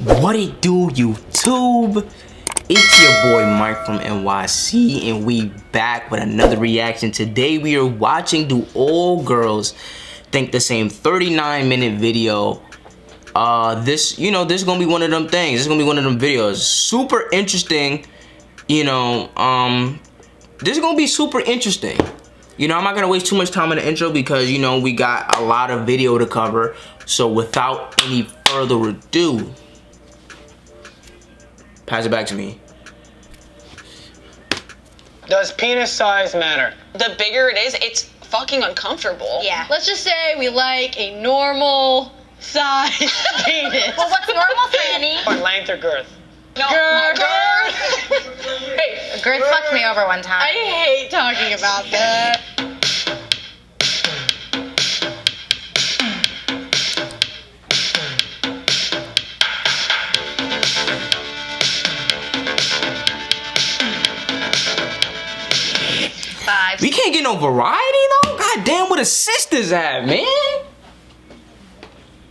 What it do, YouTube? It's your boy Mike from NYC, and we back with another reaction. Today we are watching Do All Girls Think the Same 39-minute video. This is gonna be one of them things. This is gonna be one of them videos. Super interesting. This is gonna be super interesting. I'm not gonna waste too much time in the intro because we got a lot of video to cover. So without any further ado, pass it back to me. Does penis size matter? The bigger it is, it's fucking uncomfortable. Yeah. Let's just say we like a normal size penis. Well, what's normal, Franny? Or length or girth? No, Girth. Hey, Girth fucked me over one time. I hate talking about that. We can't get no variety though? God damn, where the sisters at, man?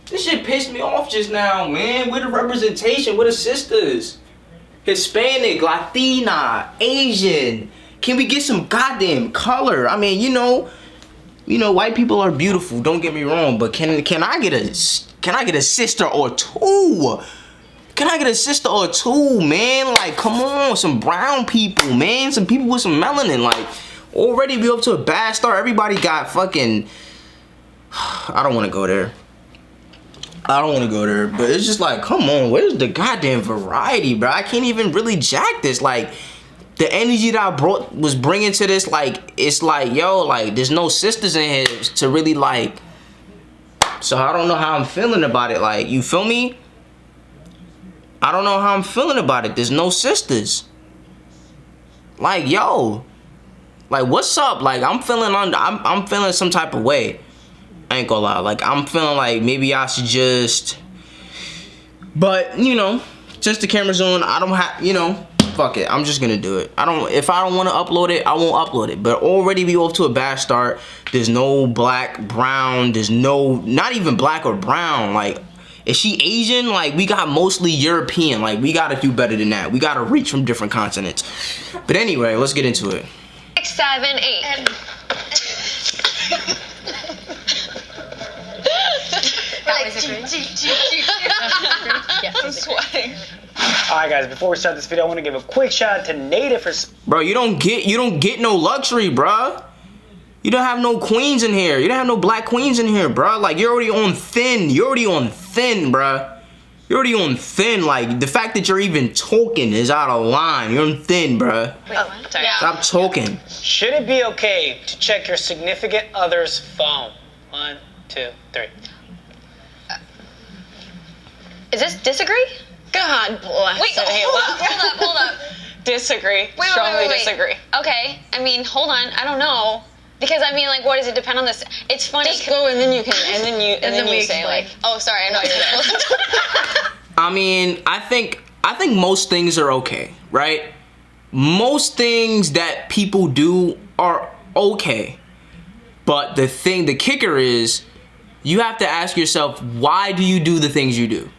This shit pissed me off just now, man. Where the representation? Where the sisters? Hispanic, Latina, Asian. Can we get some goddamn color? I mean, white people are beautiful, don't get me wrong, but can I get a sister or two? Can I get a sister or two, man? Like, come on, some brown people, man. Some people with some melanin. Like, already we up to a bad start. Everybody got fucking... I don't want to go there. But it's just like, come on, where's the goddamn variety, bro? I can't even really jack this. Like, the energy that I was bringing to this, like, it's like, yo, like, there's no sisters in here to really, like... So I don't know how I'm feeling about it. Like, you feel me? I don't know how I'm feeling about it. There's no sisters. Like, yo. Like, what's up? Like, I'm feeling some type of way. I ain't gonna lie. Like, I'm feeling like maybe I should just... But, since the camera's on, I don't have, fuck it. I'm just gonna do it. If I don't want to upload it, I won't upload it. But already we off to a bad start. There's no black, brown. There's no... Not even black or brown. Like... Is she Asian? Like, we got mostly European. Like, we gotta do better than that. We gotta reach from different continents. But anyway, let's get into it. 6, 7, 8. That was a great. I'm sweating. Alright guys, before we start this video, I want to give a quick shout out to Native for... Bro, you don't get no luxury, bro. You don't have no queens in here. You don't have no black queens in here, bro. Like, you're already on thin. You're already on thin, bro. You're already on thin. Like, the fact that you're even talking is out of line. You're on thin, bro. Wait, what? Sorry. Stop talking. Should it be okay to check your significant other's phone? 1, 2, 3. Is this disagree? God bless. Wait, hold up. Disagree. Strongly disagree. Okay, I mean, hold on. I don't know. Because I mean, like, what does it depend on this? It's funny. Just go and then you can, and then you say explain. like, oh, sorry, I know you're there. I mean, I think most things are okay, right? Most things that people do are okay. But the kicker is, you have to ask yourself, why do you do the things you do?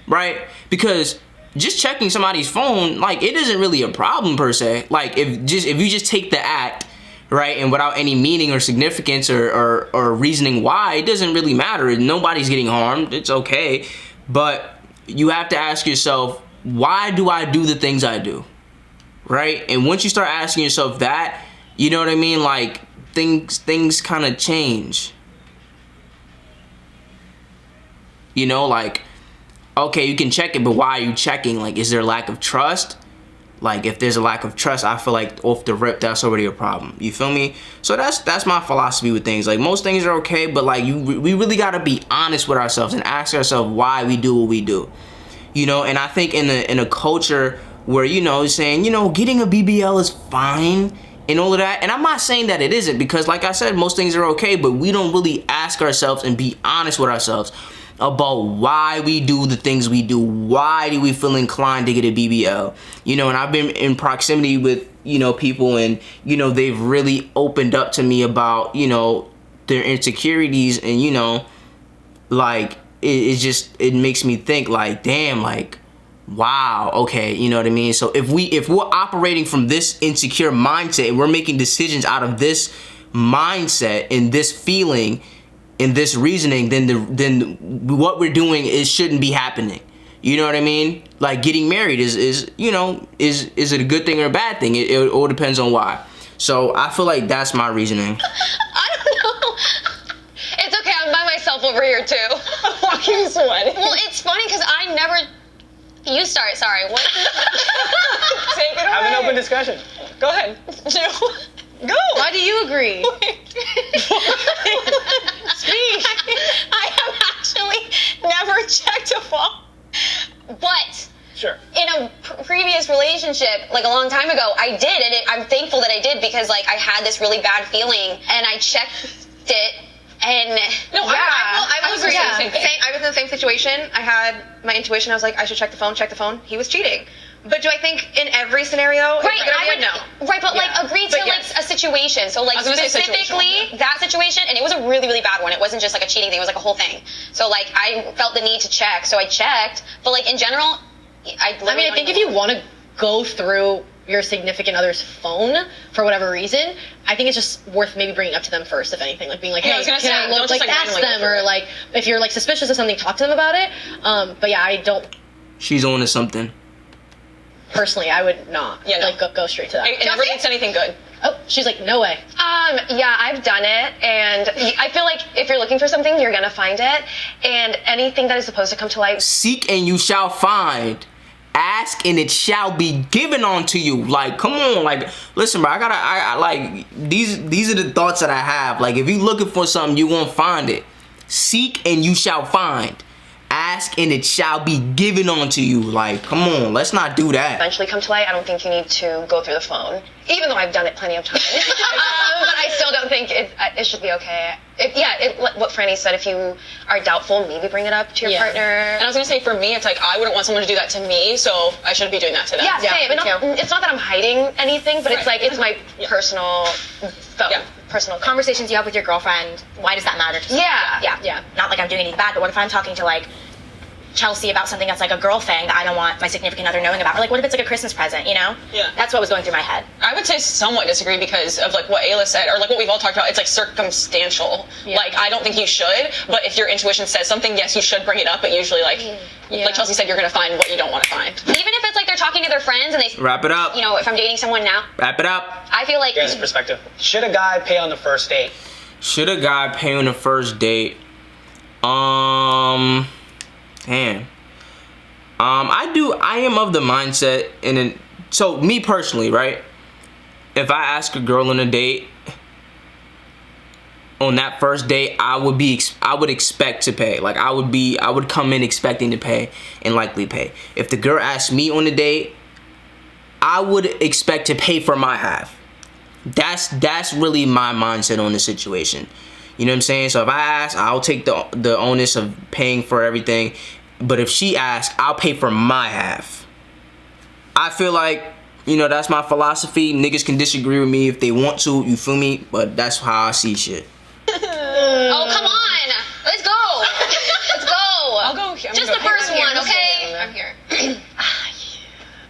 Right? Because just checking somebody's phone, like, it isn't really a problem per se. Like, if you just take the act, right, and without any meaning or significance or reasoning why, it doesn't really matter. Nobody's getting harmed. It's okay. But you have to ask yourself, why do I do the things I do? Right? And once you start asking yourself that, you know what I mean? Like, things kind of change. Like, okay, you can check it, but why are you checking? Like, is there a lack of trust? Like, if there's a lack of trust, I feel like off the rip, that's already a problem. You feel me? So that's my philosophy with things. Like, most things are okay, but like, we really gotta be honest with ourselves and ask ourselves why we do what we do. And I think in a culture where saying getting a BBL is fine and all of that, and I'm not saying that it isn't, because like I said, most things are okay, but we don't really ask ourselves and be honest with ourselves about why we do the things we do. Why do we feel inclined to get a BBL? And I've been in proximity with, people, and, they've really opened up to me about, their insecurities, and, like, it makes me think, like, damn, like, wow, okay, you know what I mean? So if we're operating from this insecure mindset and we're making decisions out of this mindset and this feeling and this reasoning, then what we're doing shouldn't be happening. You know what I mean? Like getting married is it a good thing or a bad thing? It all depends on why. So I feel like that's my reasoning. I don't know. It's okay. I'm by myself over here too. Walking sweating. Well, it's funny because I never. You start. Sorry. What? Take it away. Have an open discussion. Go ahead. Go. Why do you agree? Speak. I have actually never checked a phone, but. Sure. In a previous relationship, like a long time ago, I did, and I'm thankful that I did because like I had this really bad feeling, and I checked it, and No, yeah, I was agree. I was in the same situation. I had my intuition. I was like, I should check the phone. He was cheating. But do I think in every scenario it's Right, gonna I be would a no? Right, but like agree to But like yes. a situation. So like I was gonna say specifically that situation, and it was a really really bad one. It wasn't just like a cheating thing. It was like a whole thing. So like I felt the need to check, so I checked. But like in general, I I think if you want to go through your significant other's phone for whatever reason, I think it's just worth maybe bringing up to them first, if anything, like being like, Yeah, I hey, was gonna can say, I don't look, just, like like, ask randomly them, go through or it. like if you're like suspicious of something, talk to them about it. But yeah, I don't She's on to something. personally, I would not Yeah, no. like go straight to that. It never leads to anything good. Oh, she's like, no way. Yeah, I've done it, and I feel like if you're looking for something, you're gonna find it, and anything that is supposed to come to light. Seek and you shall find. Ask and it shall be given unto you. Like, come on, like, listen, bro. I like these are the thoughts that I have. Like, if you looking for something, you won't find it. Seek and you shall find. Ask and it shall be given unto you. Like, come on, let's not do that. Eventually come to light. I don't think you need to go through the phone, even though I've done it plenty of times. But I still don't think it should be okay. What Franny said, if you are doubtful, maybe bring it up to your Yeah. partner. And I was gonna say, for me, it's like I wouldn't want someone to do that to me, so I shouldn't be doing that to them. Yeah, same. me It's not that I'm hiding anything, but it's Right. like it's my personal phone, Yeah. personal thing. Conversations you have with your girlfriend, why does that matter to someone? Yeah. Yeah. Not like I'm doing anything bad, but what if I'm talking to like Chelsea about something that's like a girl thing that I don't want my significant other knowing about? Or like, what if it's like a Christmas present, you know? Yeah. That's what was going through my head. I would say somewhat disagree because of like what Ayla said, or like what we've all talked about. It's like circumstantial. Yeah. Like I don't think you should, but if your intuition says something, yes, you should bring it up. But usually, like Chelsea said, you're gonna find what you don't want to find. Even if it's like they're talking to their friends and they, Wrap it up. you know, if I'm dating someone now, Wrap it up. I feel like Here's perspective. Should a guy pay on the first date? Should a guy pay on the first date? Man. I am of the mindset, so me personally, right? If I ask a girl on a date, on that first date, I would expect to pay. Like I would come in expecting to pay and likely pay. If the girl asked me on a date, I would expect to pay for my half. That's really my mindset on the situation. You know what I'm saying? So if I ask, I'll take the onus of paying for everything. But if she asks, I'll pay for my half. I feel like, that's my philosophy. Niggas can disagree with me if they want to, you feel me? But that's how I see shit. oh come on, let's go, let's go. I'll go. Just the first one, okay? I'm here.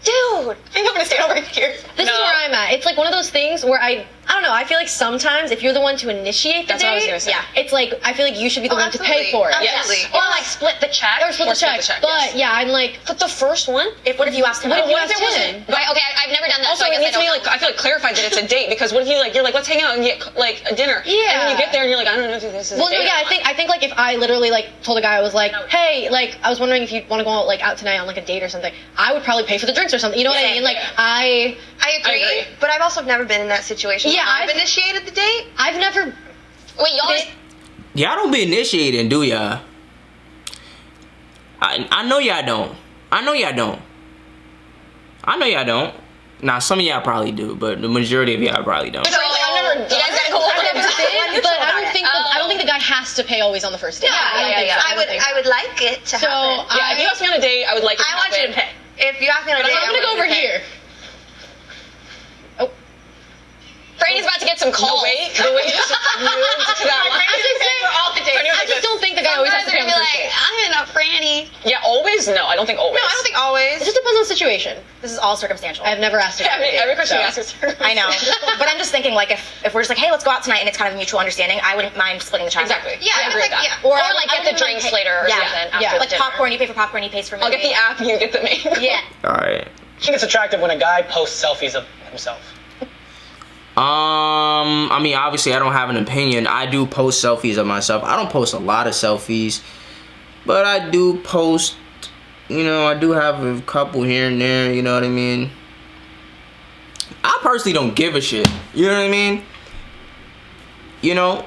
Dude, I'm gonna stay over here. This is where I'm at. It's like one of those things where I don't know. I feel like sometimes if you're the one to initiate the That's what I was date, gonna say. yeah, it's like I feel like you should be the one to pay for it. Absolutely. or like split the check. Or split the check. But yeah, I'm like, But the first one. What if you asked him what out? if you What if asked it wasn't? him? Right, okay, I've never done that. Also, so I it guess needs to be I like I feel like clarified that it's a date because what if you're like let's hang out and get like a dinner. Yeah. And then you get there and you're like I don't know if this is. Well, a no, date yeah, or not. I think like if I literally like told a guy I was like, hey, like I was wondering if you want to go out, like out tonight on like a date or something, I would probably pay for the drinks or something. You know what I mean? Like I agree, agree. but I've also never been in that situation. Yeah, I've I've- initiated the date. I've never. Wait, y'all. Y'all don't be initiating, do y'all? I know y'all don't. I know y'all don't. Now, some of y'all probably do, but the majority of y'all probably don't. So, I've never. You guys gotta go over I've never there. been, but I don't think the guy has to pay always on the first date. I would like it to So happen. Yeah, if you ask me on a date, I would like. It I want you to pay. If you ask me on a But date, I'm gonna go over here. Franny's about to get some calls. The way you just moved to that line. I just don't think the guy always has to pay on They're the gonna first be date. like, I'm in a Franny. Yeah, always? No, I don't think always. No, I don't think always. It just depends on the situation. This is all circumstantial. I've never asked her. Every question so. you ask is her. I know. But I'm just thinking, like, if we're just like, hey, let's go out tonight, and it's kind of a mutual understanding, I wouldn't mind splitting the check. Exactly. Yeah, I agree it's with like, that. yeah. Or I like would get the be like, drinks hey, later or yeah, something yeah. after Like dinner. popcorn, you pay for popcorn, he pays for me. I'll get the app, you get the main. Yeah. All right. I think it's attractive when a guy posts selfies of himself. I mean, obviously, I don't have an opinion. I do post selfies of myself. I don't post a lot of selfies, but I do post. You know, I do have a couple here and there. You know what I mean? I personally don't give a shit. You know what I mean? You know,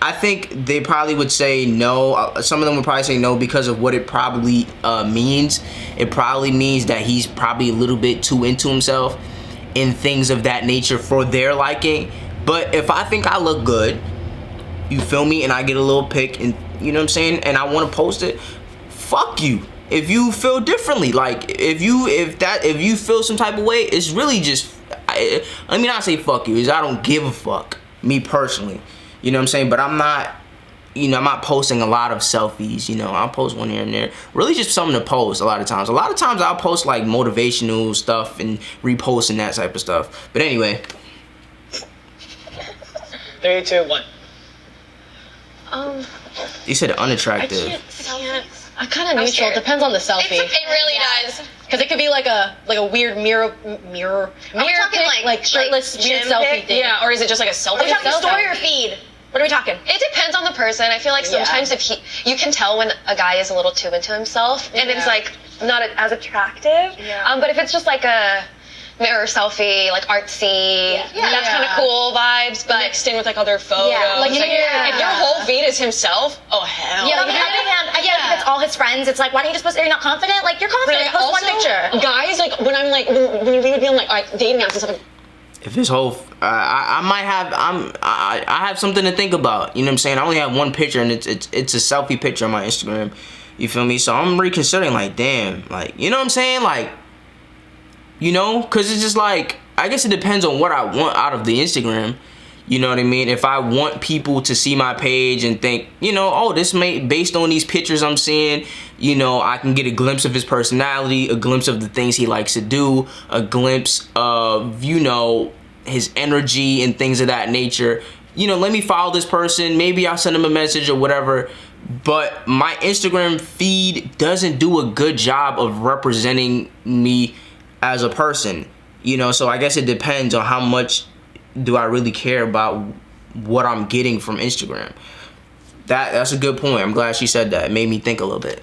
I think they probably would say no. Some of them would probably say no because of what it probably means. It probably means that he's probably a little bit too into himself and things of that nature for their liking. But if I think I look good, you feel me, and I get a little pic, and you know what I'm saying, and I want to post it, fuck you. If you feel differently, like if you feel some type of way, it's really just I mean, not say fuck you, is I don't give a fuck, me personally. You know what I'm saying? But I'm not, you know, I'm not posting a lot of selfies. You know, I'll post one here and there. Really just something to post a lot of times. A lot of times I'll post like motivational stuff and repost and that type of stuff. But anyway. 3, 2, 1. You said unattractive. I'm kind of neutral. scared. It depends on the selfie. It really does. Because it could be like a weird mirror talking pic, like shirtless weird gym selfie pic? thing. Yeah, or is it just like a selfie? Are we talking Selfie. story or feed? What are we talking? It depends on the person. I feel like sometimes if you can tell when a guy is a little too into himself, and it's like not as attractive. Yeah. But if it's just like a mirror selfie, like artsy, that's kind of cool vibes. But Mixed in with like other photos. Yeah, like, If your whole feed is himself, oh hell. Yeah, on the other hand, I feel like if it's all his friends, it's like, why don't you just post? Are you not confident? Like, you're confident. Post one picture. Guys, like when I'm like when we would be on like dating apps and stuff. Like, If his whole, I might have, I have something to think about. You know what I'm saying? I only have one picture, and it's a selfie picture on my Instagram. You feel me? So I'm reconsidering, like, damn, like, you know what I'm saying? Like, you know, cause it's just like, I guess it depends on what I want out of the Instagram. You know what I mean? If I want people to see my page and think, you know, oh, this may, based on these pictures I'm seeing, you know, I can get a glimpse of his personality, a glimpse of the things he likes to do, a glimpse of, you know, his energy and things of that nature. You know, let me follow this person. Maybe I'll send him a message or whatever. But my Instagram feed doesn't do a good job of representing me as a person. You know, so I guess it depends on how much do I really care about what I'm getting from Instagram. That's a good point. I'm glad she said that. It made me think a little bit.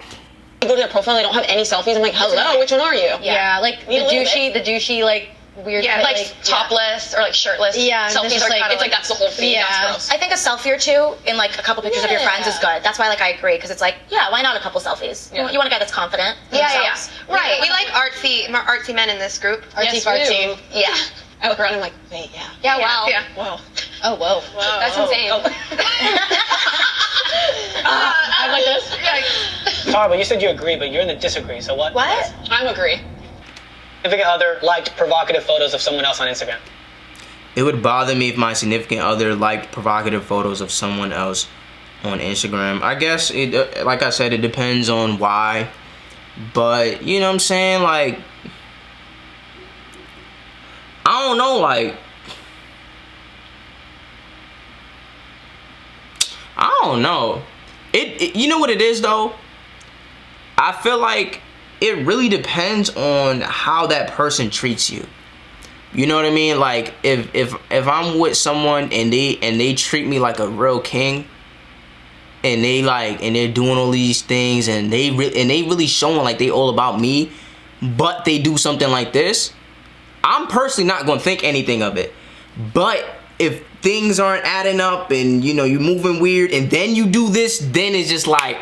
I go to their profile, they don't have any selfies. I'm like, hello, which one are you? Yeah, like the a little douchey, like weird. yeah, like topless or like shirtless. Yeah, and selfies it's are like- kind It's like that's the whole feed. Yeah. That's gross. I think a selfie or two in like a couple pictures of your friends is good. That's why like I agree because it's like why not a couple selfies? Yeah. You want a guy that's confident. in themselves. Right. We like artsy men in this group. Yes, Artsy we fartsy. do. Yeah. I look around and I'm like, wait, yeah. Yeah. Wow. Yeah. Wow. Oh whoa. That's insane. I'm like this. Tara, but you said you agree, but you're in the disagree. So what? What? I agree. Significant other liked provocative photos of someone else on Instagram. It would bother me if my significant other liked provocative photos of someone else on Instagram. I guess it, like I said, it depends on why. But you know what I'm saying? Like, I don't know. Like, I don't know. It you know what it is though? I feel like it really depends on how that person treats you. You know what I mean? Like if I'm with someone and they treat me like a real king, and they're doing all these things and they really showing like they all about me, but they do something like this, I'm personally not gonna think anything of it. But if things aren't adding up and you know you're moving weird and then you do this, then it's just like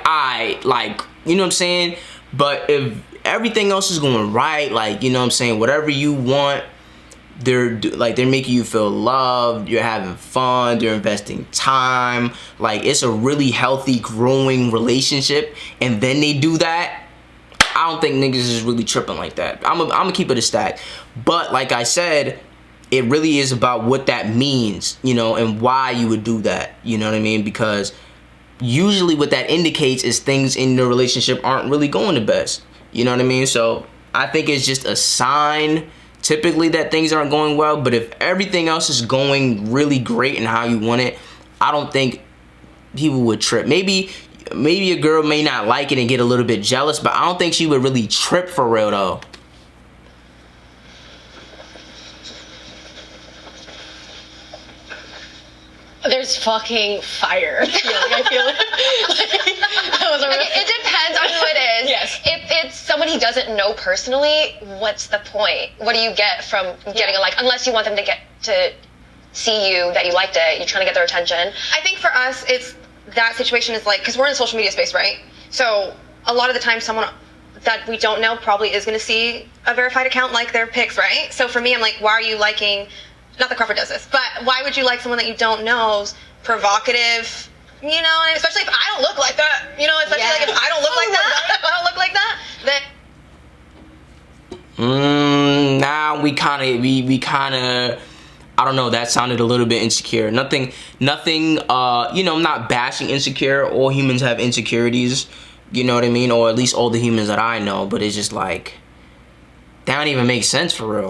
you know what I'm saying? But if everything else is going right, like, you know what I'm saying, whatever you want, they're making you feel loved, you're having fun, they're investing time, like it's a really healthy growing relationship, and then they do that, I don't think niggas is really tripping like that. I'm gonna keep it a stack. But like I said, it really is about what that means, you know, and why you would do that, you know what I mean? Because usually what that indicates is things in the relationship aren't really going the best. You know what I mean? So I think it's just a sign typically that things aren't going well. But if everything else is going really great and how you want it, I don't think people would trip. Maybe a girl may not like it and get a little bit jealous, but I don't think she would really trip for real though. There's fucking fire. I feel like that was a real... It depends on who it is. Yes. If it's someone he doesn't know personally, what's the point? What do you get from getting a like? Unless you want them to get to see you that you liked it, you're trying to get their attention. I think for us, it's that situation is like, because we're in social media space, right? So a lot of the time, someone that we don't know probably is going to see a verified account like their pics, right? So for me, I'm like, why are you liking? Not that Crawford does this, but why would you like someone that you don't know's provocative? You know, and especially if I don't look like that. You know, especially like if I don't look like that. If I don't look like that, then. Now we kind of. I don't know. That sounded a little bit insecure. Nothing. You know, I'm not bashing insecure. All humans have insecurities. You know what I mean? Or at least all the humans that I know. But it's just like that don't even make sense for real.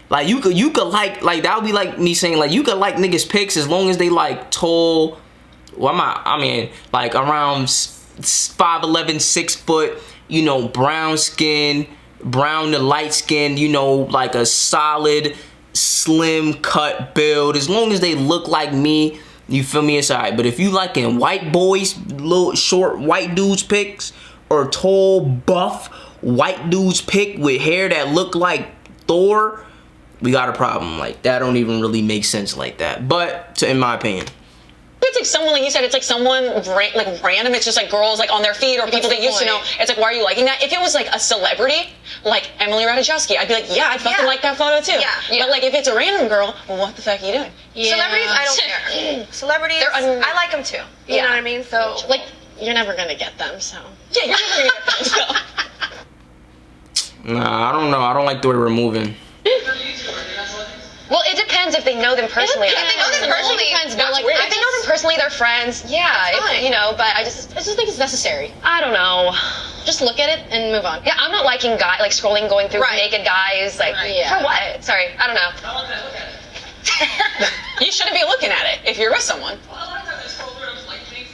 Like you could like that would be like me saying like you could like niggas pics as long as they like tall. Well, I mean like around 5'11", 6 foot. You know, brown skin, brown to light skin. You know, like a solid, slim cut build. As long as they look like me, you feel me? It's alright. But if you liking white boys, little short white dudes pics, or tall buff white dudes pic with hair that look like Thor, we got a problem. Like that don't even really make sense like that. But in my opinion, It's like someone, like you said, it's like someone like random. It's just like girls like on their feed or people they used to know. It's like, why are you liking that? If it was like a celebrity, like Emily Ratajkowski, I'd be like, yeah, I'd fucking like that photo too. Yeah. But like if it's a random girl, well, what the fuck are you doing? Celebrities, I don't care. Celebrities, I like them too. You know what I mean? So like you're never gonna get them, so Yeah, you're never gonna get that. So. nah, I don't know. I don't like the way we're moving. Well, it depends if they know them personally. If they know them personally, Depends, but that's like weird. if they know them personally, they're friends. Yeah, fine. you know. But I just think it's necessary. I don't know. Just look at it and move on. Yeah, I'm not liking scrolling, going through Right. naked guys. Like, Yeah. for what? Sorry, I don't know. You shouldn't be looking at it if you're with someone.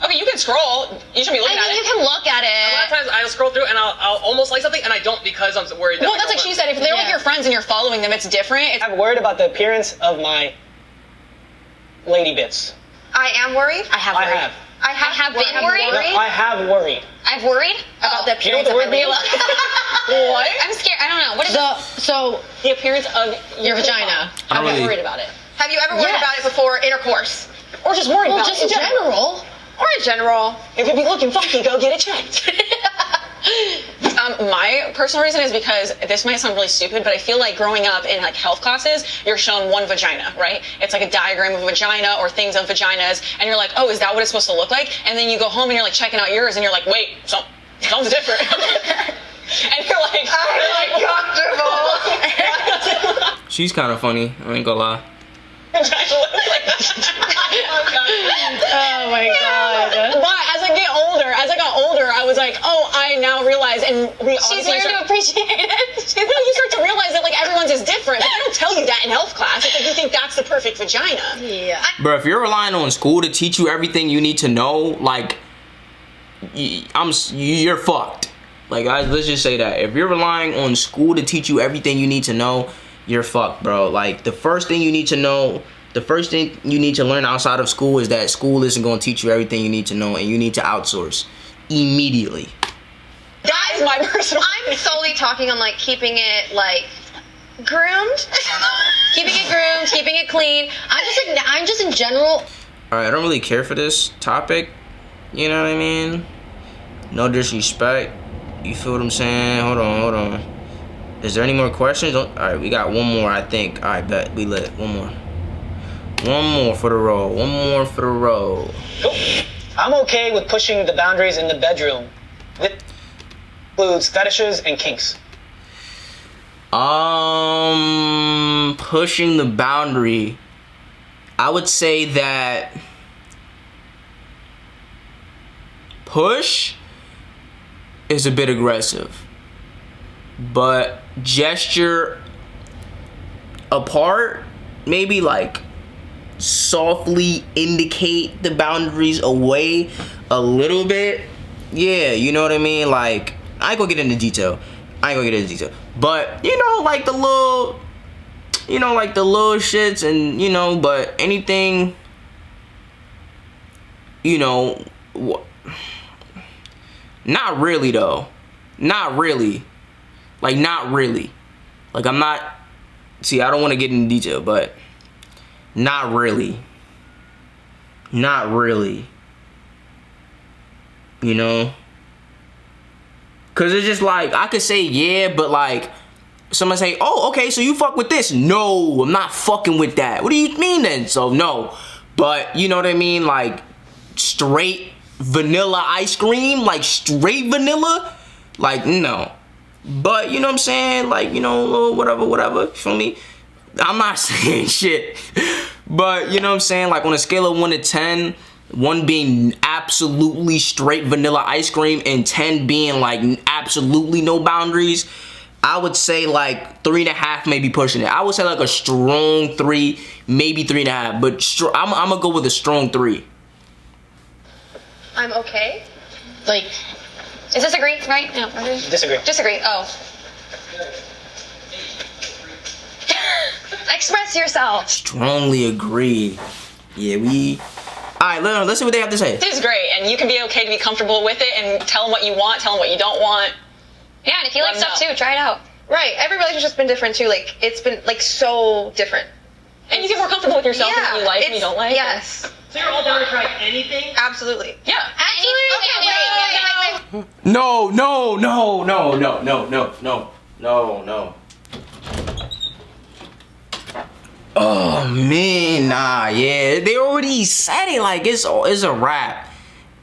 Okay, you can scroll. You should be looking I at mean, it. you can look at A lot of it. times I'll scroll through and I'll almost like something and I don't because I'm worried. Well, that's like she said. If they're like your friends and you're following them, it's different. It's I'm worried about the appearance of my lady bits. I am worried. I have I worried. have. I have been worried. No, I have worried. I've worried. About the You know appearance what the of word my means? what? I'm scared. I don't know. What is So The appearance of your vagina. I don't I'm really- worried about it. Have you ever worried Yes. about it before intercourse? Or just worried Well, about just it. in general. Or in general? If you be looking funky, go get it checked. My personal reason is because this might sound really stupid, but I feel like growing up in like health classes, you're shown one vagina, right? It's like a diagram of a vagina or things of vaginas, and you're like, oh, is that what it's supposed to look like? And then you go home and you're like checking out yours, and you're like, wait, something's different. And you're like, comfortable. She's kind of funny. I ain't gonna lie. Oh my god. But as I got older, I was like, oh, I now realize, and She's learned to appreciate it. No, you start to realize that like everyone's is different. But they don't tell you that in health class. It's like you think that's the perfect vagina. Yeah. Bro, if you're relying on school to teach you everything you need to know, like, you're fucked. Like, let's just say that. If you're relying on school to teach you everything you need to know, you're fucked, bro. Like, the first thing you need to know, the first thing you need to learn outside of school is that school isn't going to teach you everything you need to know, and you need to outsource immediately. That is my personal. I'm solely talking on like keeping it like groomed. Keeping it groomed, keeping it clean. I'm just in general. Alright, I don't really care for this topic. You know what I mean? No disrespect. You feel what I'm saying? Hold on. Is there any more questions? Alright, we got one more, I think. Alright, bet. We lit. One more. One more for the roll. One more for the roll. I'm okay with pushing the boundaries in the bedroom. That includes fetishes and kinks. Pushing the boundary. I would say that push is a bit aggressive, but gesture apart, maybe like softly indicate the boundaries away a little bit. Yeah, you know what I mean? Like, I ain't gonna get into detail. But, you know, like the little, shits and, you know, but anything, you know, not really though. Not really. Like, not really. Like, I'm not, see, I don't want to get into detail, but not really. Not really. You know? Cause it's just like, I could say yeah, but like, someone say, oh, okay, so you fuck with this. No, I'm not fucking with that. What do you mean then? So no. But, you know what I mean? Like, straight vanilla ice cream? Like, straight vanilla? Like, no. But, you know what I'm saying? Like, you know, whatever. Feel me? I'm not saying shit. But, you know what I'm saying? Like, on a scale of 1 to 10, 1 being absolutely straight vanilla ice cream and 10 being like absolutely no boundaries, I would say like 3.5, maybe pushing it. I would say like a strong 3, maybe 3.5, but I'm gonna go with a strong 3. I'm okay. Like, Is this agree, right? No, agree? Disagree. Disagree. Oh. Express yourself. Strongly agree. Yeah, we... Alright, let's see what they have to say. This is great, and you can be okay to be comfortable with it and tell them what you want, tell them what you don't want. Yeah, and if you like Let 'em stuff know. too, try it out. Right. Every relationship's been different too. Like, it's been like so different. And you get more comfortable with yourself and what you like and you don't like. Yes. So you're all down to try anything? Absolutely. Yeah. Okay, wait. No. Oh man, nah, yeah. They already said it, like it's a wrap.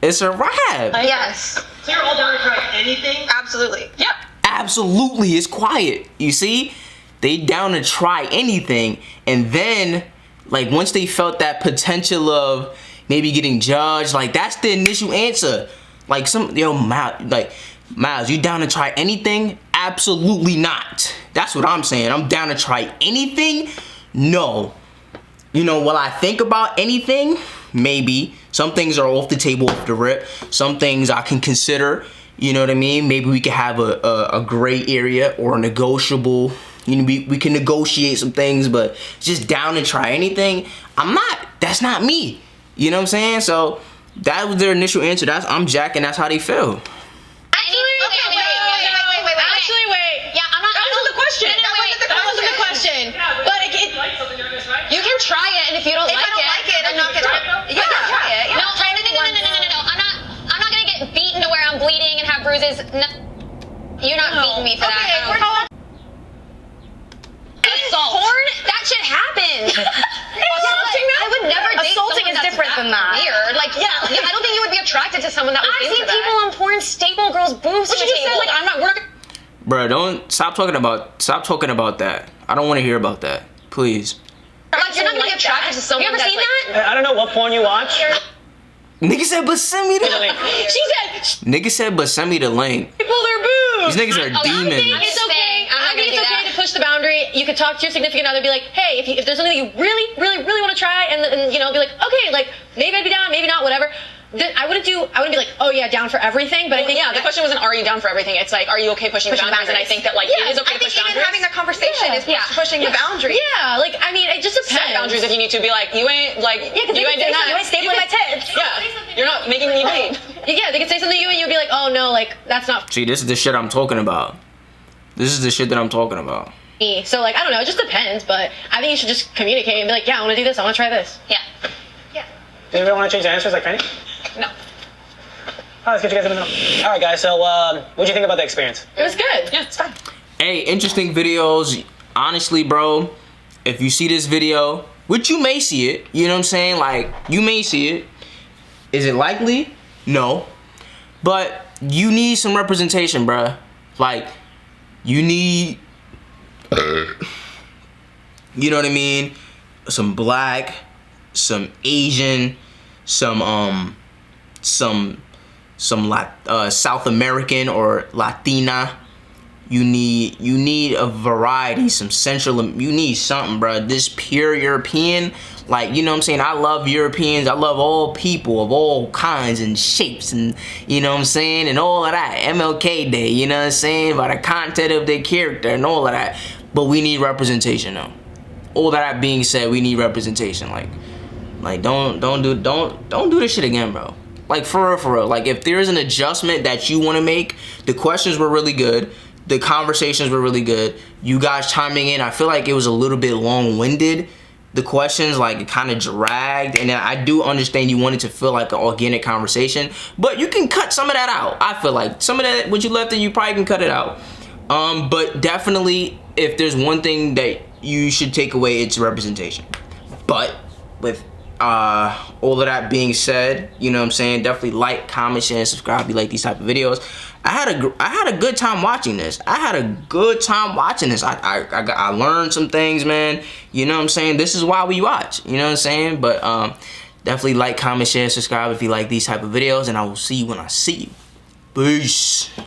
It's a wrap. Yes. So you're all down to try anything? Absolutely. Yeah. Absolutely, it's quiet. You see? They down to try anything, and then like once they felt that potential of maybe getting judged, like that's the initial answer. Like Miles, you down to try anything? Absolutely not. That's what I'm saying. I'm down to try anything? No. You know, will I think about anything? Maybe. Some things are off the table off the rip. Some things I can consider. You know what I mean? Maybe we could have a gray area or a negotiable. You know, we can negotiate some things, but just down to try anything, I'm not. That's not me. You know what I'm saying? So that was their initial answer. I'm Jack, and that's how they feel. actually, wait. Yeah, I'm not. That wasn't the question. No, wait. That wasn't the question. But it, Like something you're gonna try? You can try it, and if you don't If like I don't like it, I'm not gonna. Yeah. try it. Yeah. No, I'm not gonna get beaten to where I'm bleeding and have bruises. No, you're not beating me for Okay, that. we're not. Assault. Porn? That shit happens. I would never date Assaulting someone is that's different than that. Weird. Like, yeah, I don't think you would be attracted to someone that was I've into seen that. people on porn staple girls' boobs But to you the just said, table. like, I'm not. We're not. Bruh, don't stop talking about that. I don't want to hear about that. Please. Like, you're not gonna be Like attracted that. to someone. You ever that's seen like, that? I don't know what porn you watch. Nigga said, but send me the. She said Nigga said, but send me the link. people their boobs. These niggas are I think demons. it's okay. I'm not I think gonna it's do okay that. to push the boundary. You could talk to your significant other, be like, hey, if there's something that you really want to try, and you know, be like, okay, like maybe I'd be down, maybe not, whatever. Then I wouldn't be like, oh yeah, down for everything. But I think Yeah, the question wasn't, are you down for everything? It's like, are you okay pushing the boundaries? And I think that like it is okay I to think push even boundaries. having that conversation is pushing the boundary. yeah, like I mean, it just depends. Set boundaries if you need to. Be like, you ain't like, Yeah, because you ain't doing that. you ain't stapling my tits. Yeah, you're not making me bleed. Yeah, they could say something to you, and you'd be like, oh no, like that's not See, this is the shit I'm talking about. This is the shit that I'm talking about. me. So like, I don't know, it just depends. But I think you should just communicate and be like, yeah, I want to do this. I want to try this. yeah. Do you want to change the answers like Penny? No. Oh, let's get you guys in the middle. All right, guys. So, what'd you think about the experience? It was good. Yeah, it's fine. Hey, interesting videos. Honestly, bro, if you see this video, which you may see it, you know what I'm saying? Like, you may see it. Is it likely? No. But you need some representation, bruh. Like, you need, you know what I mean? Some black, some Asian, some South American or Latina. You need a variety, some central. You need something, bro. This pure European, like, you know what I'm saying? I love Europeans. I love all people of all kinds and shapes, and you know what I'm saying, and all of that. MLK Day, you know what I'm saying? By the content of their character and all of that. But we need representation, though. All that being said, we need representation. Like don't do this shit again, bro. Like for real. Like if there's an adjustment that you want to make, the questions were really good. The conversations were really good. You guys chiming in, I feel like it was a little bit long-winded. The questions, like, it kind of dragged. And I do understand you wanted to feel like an organic conversation. But you can cut some of that out. I feel like some of that, what you left in, you probably can cut it out. But definitely, if there's one thing that you should take away, it's representation. But with all of that being said, you know what I'm saying, definitely like, comment, share, and subscribe if you like these type of videos. I had a good time watching this. I learned some things, man. You know what I'm saying? This is why we watch. You know what I'm saying? But definitely like, comment, share, subscribe if you like these type of videos, and I will see you when I see you. Peace.